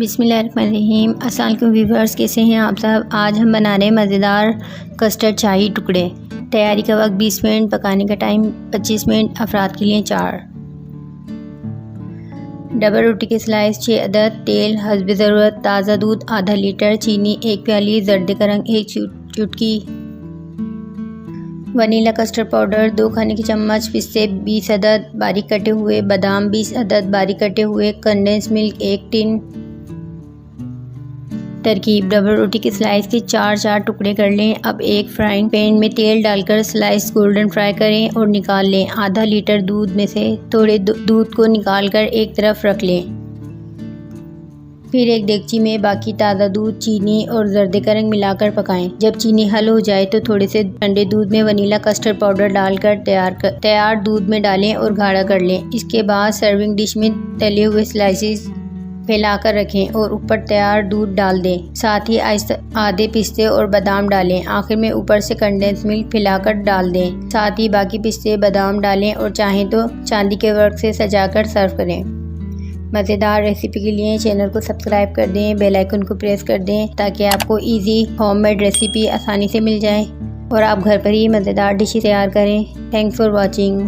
बिस्मिल्लाहिर्रहमानिर्रहीम। अस्सलाम वालेकुम व्यूअर्स, कैसे हैं आप सब। आज हम बना रहे हैं मज़ेदार कस्टर्ड शाही टुकड़े। तैयारी का वक्त 20 मिनट, पकाने का टाइम 25 मिनट, अफराद के लिए 4। डबल रोटी के स्लाइस 6 अदद, तेल हस्ब ज़रूरत, ताज़ा दूध आधा लीटर, चीनी 1 प्याली, जर्दे का रंग 1 चुटकी, वनीला कस्टर्ड पाउडर 2 खाने के चम्मच, पिस्ते 20 अदद बारीक कटे हुए, बादाम 20 अदद बारीक कटे हुए, कंडेंस मिल्क 1 टिन। तरकीब: डबल रोटी के स्लाइस के 4 टुकड़े कर लें। अब एक फ्राइंग पैन में तेल डालकर स्लाइस गोल्डन फ्राई करें और निकाल लें। आधा लीटर दूध में से थोड़े दूध को निकालकर एक तरफ रख लें। फिर एक देगची में बाकी ताज़ा दूध, चीनी और जर्दे का रंग मिलाकर पकाएं। जब चीनी हल हो जाए तो थोड़े से ठंडे दूध में वनीला कस्टर्ड पाउडर डालकर तैयार दूध में डालें और गाढ़ा कर लें। इसके बाद सर्विंग डिश में तले हुए स्लाइसेस फैलाकर रखें और ऊपर तैयार दूध डाल दें। साथ ही आधे पिस्ते और बादाम डालें। आखिर में ऊपर से कंडेंस मिल्क फैलाकर डाल दें। साथ ही बाकी पिस्ते बादाम डालें और चाहें तो चांदी के वर्क से सजाकर सर्व करें। मज़ेदार रेसिपी के लिए चैनल को सब्सक्राइब कर दें, बेल आइकन को प्रेस कर दें ताकि आपको इजी होममेड रेसिपी आसानी से मिल जाए और आप घर पर ही मज़ेदार डिश तैयार करें। Thanks for watching.